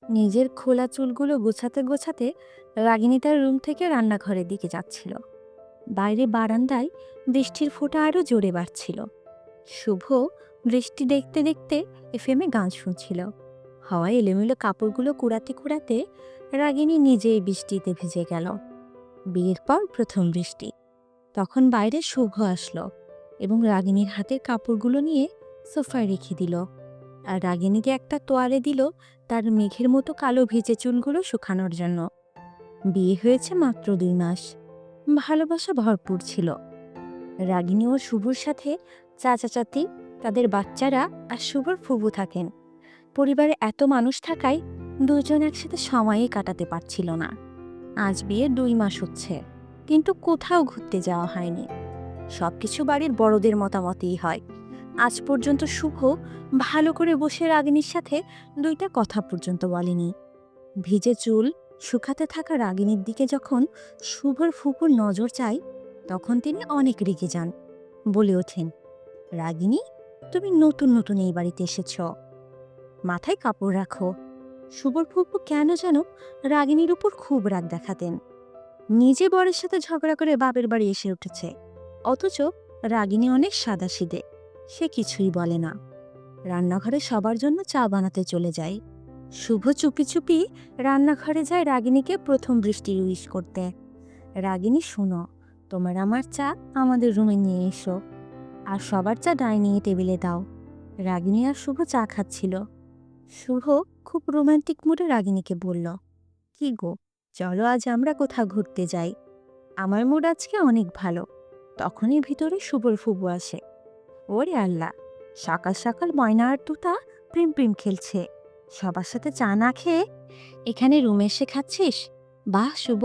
নিজের খোলা চুলগুলো গোছাতে গোছাতে রাগিনী তার রুম থেকে রান্নাঘরের দিকে যাচ্ছিল। বাইরে বারান্দায় বৃষ্টির ফোঁটা আরো জোরে বাড়ছিল। শুভ বৃষ্টি দেখতে দেখতে এফএমে গান শুনছিল। হাওয়ায় এলোমেলো কাপড়গুলো কুড়াতে কুড়াতে রাগিনী নিজেই বৃষ্টিতে ভিজে গেল। বিয়ের পর প্রথম বৃষ্টি। তখন বাইরে শুভ আসলো এবং রাগিনীর হাতের কাপড়গুলো নিয়ে সোফায় রেখে দিল, আর রাগিনীকে একটা তোয়ালে দিল তার মেঘের মতো কালো ভিজে চুলগুলো শুকানোর জন্য। বিয়ে হয়েছে মাত্র 2 মাস, ভালোবাসা ভরপুর ছিল। রাগিনী ও শুভর সাথে চাচা চাচি, তাদের বাচ্চারা আর শুভর ফুবু থাকেন। পরিবারে এত মানুষ থাকায় দুজন একসাথে সময়ই কাটাতে পারছিল না। আজ বিয়ে 2 মাস হচ্ছে, কিন্তু কোথাও ঘুরতে যাওয়া হয়নি। সবকিছু বাড়ির বড়দের মতামতেই হয়। আজ পর্যন্ত শুভ ভালো করে বসে রাগিনীর সাথে 2টা কথা পর্যন্ত বলেনি। ভিজে চুল শুকাতে থাকা রাগিনীর দিকে যখন শুভর ফুপুর নজর চায়, তখন তিনি অনেক রেগে যান। বলে ওঠেন, রাগিনী, তুমি নতুন নতুন এই বাড়িতে এসেছ, মাথায় কাপড় রাখো। শুভর ফুপু কেন যেন রাগিনীর উপর খুব রাগ দেখাতেন। নিজে বরের সাথে ঝগড়া করে বাপের বাড়ি এসে উঠেছে, অথচ রাগিনী অনেক সাদাসিধে, সে কিছুই বলে না। রান্নাঘরে সবার জন্য চা বানাতে চলে যায়। শুভ চুপি চুপি রান্নাঘরে যায় রাগিনীকে প্রথম বৃষ্টি উইশ করতে। রাগিনী, শোনো, তোমার আমার চা আমাদের রুমে নিয়ে এসো, আর সবার চা ডাইনিং টেবিলে দাও। রাগিনী আর শুভ চা খাচ্ছিল। শুভ খুব রোমান্টিক মুডে রাগিনীকে বলল, কি গো, চলো আজ আমরা কোথাও ঘুরতে যাই, আমার মুড আজকে অনেক ভালো। তখনই ভিতরে শুভর ফুবু আসে। ওরে আল্লাহ, সকাল সকাল ময়না আর তুতা প্রেম প্রেম খেলছে, সবার সাথে চা না খেয়ে এখানে রুমে এসে খাচ্ছিস? বাহ শুভ,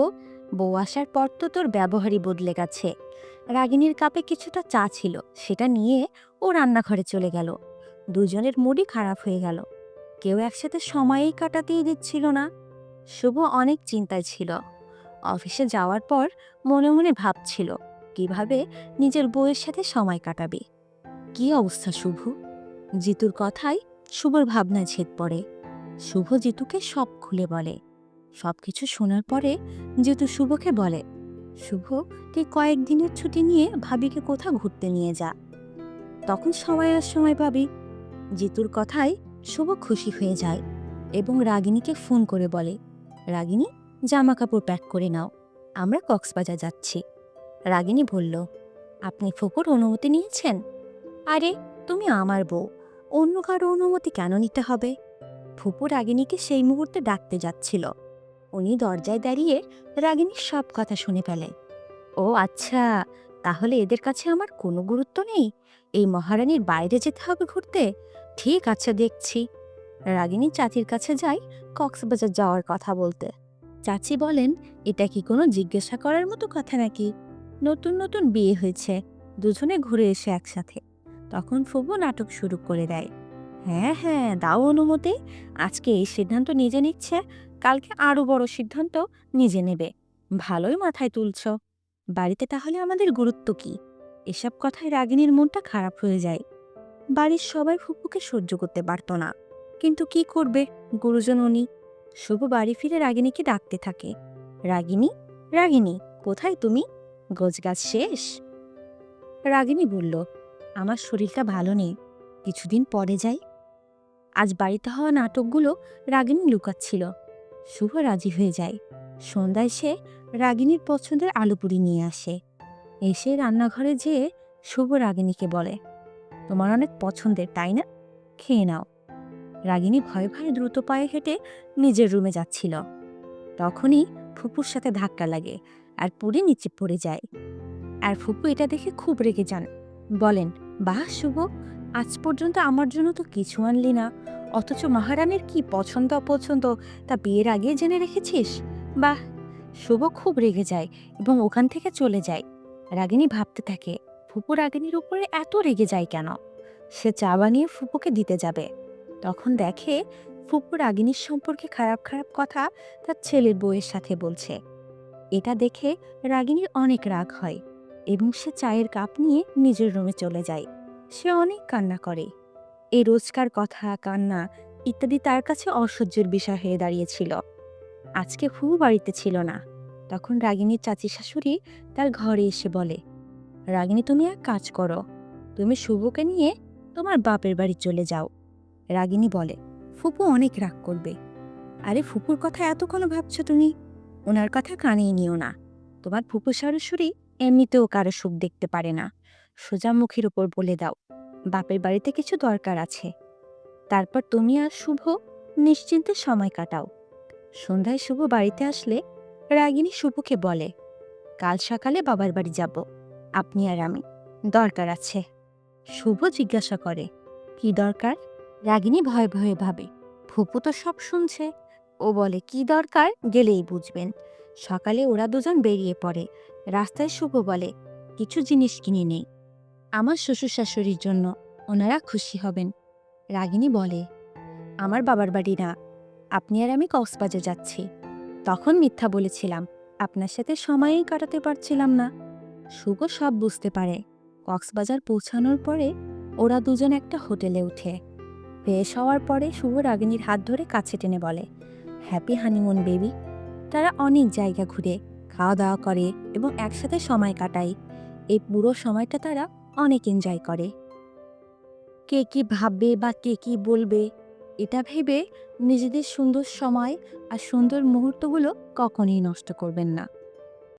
বউ আসার পর তো তোর ব্যবহারই বদলে গেছে। রাগিনীর কাপে কিছুটা চা ছিল, সেটা নিয়ে ও রান্নাঘরে চলে গেল। দুজনের মুডই খারাপ হয়ে গেল, কেউ একসাথে সময়ই কাটাতেই দিচ্ছিল না। শুভ অনেক চিন্তায় ছিল। অফিসে যাওয়ার পর মনে মনে ভাবছিল কিভাবে নিজের বউয়ের সাথে সময় কাটাবে। কি অবস্থা শুভ? জিতুর কথায় শুভর ভাবনায় ছেদ পড়ে। শুভ জিতুকে সব খুলে বলে। সবকিছু শোনার পরে জিতু শুভকে বলে, শুভ, তুই কয়েকদিনের ছুটি নিয়ে ভাবিকে কোথাও ঘুরতে নিয়ে যা, তখন সময় আর সময় পাবি। জিতুর কথায় শুভ খুশি হয়ে যায় এবং রাগিনীকে ফোন করে বলে, রাগিনী, জামা কাপড় প্যাক করে নাও, আমরা কক্সবাজার যাচ্ছি। রাগিনী বলল, আপনি ফুপুর অনুমতি নিয়েছেন? আরে, তুমি আমার বউ, অন্য কারো অনুমতি কেন নিতে হবে? ফুপু রাগিনীকে সেই মুহূর্তে ডাকতে যাচ্ছিল। উনি দরজায় দাঁড়িয়ে রাগিনীর সব কথা শুনে ফেলে। ও আচ্ছা, তাহলে এদের কাছে আমার কোনো গুরুত্ব নেই, এই মহারানীর বাইরে যেতে হবে ঘুরতে? ঠিক আছে, দেখছি। রাগিনী চাচির কাছে যায় কক্সবাজার যাওয়ার কথা বলতে। চাচি বলেন, এটা কি কোনো জিজ্ঞাসা করার মতো কথা নাকি? নতুন নতুন বিয়ে হয়েছে, দুজনে ঘুরে এসে একসাথে। তখন ফুবু নাটক শুরু করে দেয়, হ্যাঁ হ্যাঁ, দাও অনুমতি, আজকে এই সিদ্ধান্ত নিজে নিচ্ছে, কালকে আরো বড় সিদ্ধান্ত নিজে নেবে। ভালোই মাথায় তুলছ। বাড়িতে তাহলে আমাদের গুরুত্ব কি? এসব কথায় রাগিনীর মনটা খারাপ হয়ে যায়। বাড়ির সবাই ফুপুকে সহ্য করতে পারত না, কিন্তু কি করবে, গুরুজন উনি। শুভ বাড়ি ফিরে রাগিনীকে ডাকতে থাকে, রাগিনী, রাগিনী, কোথায় তুমি? গোছগাছ শেষ? রাগিনী বলল, আমার শরীরটা ভালো নেই, কিছুদিন পরে যাই। আজ বাড়িতে হওয়া নাটকগুলো রাগিনী লুকাচ্ছিল। শুভ রাজি হয়ে যায়। সন্ধ্যায় সে রাগিনীর পছন্দের আলুপুরি নিয়ে আসে। এসে রান্নাঘরে যেয়ে শুভ রাগিনীকে বলে, তোমার অনেক পছন্দের, তাই না? খেয়ে নাও। রাগিনী ভয়ে ভয়ে দ্রুত পায়ে হেঁটে নিজের রুমে যাচ্ছিল। তখনই ফুপুর সাথে ধাক্কা লাগে আর পুড়ে নিচে পড়ে যায়। আর ফুপু এটা দেখে খুব রেগে যান, বলেন, বাহ শুভ, আজ পর্যন্ত আমার জন্য তো কিছু আনলি না, অথচ মহারানীর কি পছন্দ অপছন্দ তা বিয়ের আগে জেনে রেখেছিস। বাহ। শুভ খুব রেগে যায় এবং ওখান থেকে চলে যায়। রাগিনী ভাবতে থাকে, ফুপু রাগিনীর উপরে এত রেগে যায় কেন। সে চা বানিয়ে ফুপুকে দিতে যাবে, তখন দেখে ফুপু রাগিনীর সম্পর্কে খারাপ খারাপ কথা তার ছেলের বউয়ের সাথে বলছে। এটা দেখে রাগিনীর অনেক রাগ হয় এবং সে চায়ের কাপ নিয়ে নিজের রুমে চলে যায়। সে অনেক কান্না করে। এই রোজকার কথা কান্না ইত্যাদি তার কাছে অসহ্যের বিষয় হয়ে দাঁড়িয়েছিল। আজকে ফুফু বাড়িতে ছিল না। তখন রাগিনীর চাচি শাশুড়ি তার ঘরে এসে বলে, রাগিনী, তুমি এক কাজ করো, তুমি শুভকে নিয়ে তোমার বাপের বাড়ি চলে যাও। রাগিনী বলে, ফুপু অনেক রাগ করবে। আরে ফুপুর কথা এত কেন ভাবছো তুমি? ওনার কথা কানেই নিও না। তোমার ফুপু শাশুড়ি এমনিতেও কারো সুখ দেখতে পারে না। সোজা মুখের উপর বলে দাও, বাপের বাড়িতে কিছু দরকার আছে। তারপর তুমি আর শুভ নিশ্চিন্তে সময় কাটাও। সন্ধ্যায় শুভ বাড়িতে আসলে রাগিনী শুভকে বলে, কাল সকালে বাবার বাড়ি যাব, আপনি আর আমি, দরকার আছে। শুভ জিজ্ঞাসা করে, কি দরকার? রাগিনী ভয়ে ভয়ে ভাবে, ফুপু তো সব শুনছে। ও বলে, কি দরকার গেলেই বুঝবেন। সকালে ওরা দুজন বেরিয়ে পড়ে। রাস্তায় শুভ বলে, কিছু জিনিস কিনে নেই, আমার শ্বশুর শাশুড়ির জন্য, ওনারা খুশি হবেন। রাগিনী বলে, আমার বাবার বাড়ি না, আপনি আর আমি কক্সবাজার যাচ্ছি। তখন মিথ্যা বলেছিলাম, আপনার সাথে সময়ই কাটাতে পারছিলাম না। শুভ সব বুঝতে পারে। কক্সবাজার পৌঁছানোর পরে ওরা দুজন একটা হোটেলে উঠে। ফ্রেশ হওয়ার পরে শুভ রাগিনীর হাত ধরে কাছে টেনে বলে, হ্যাপি হানিমুন বেবি। তারা অনেক জায়গা ঘুরে, খাওয়া দাওয়া করে এবং একসাথে সময় কাটায়। এই পুরো সময়টা তারা অনেক এনজয় করে। কে কি ভাববে বা কে কি বলবে, এটা ভেবে নিজেদের সুন্দর সময় আর সুন্দর মুহূর্তগুলো কখনোই নষ্ট করবেন না।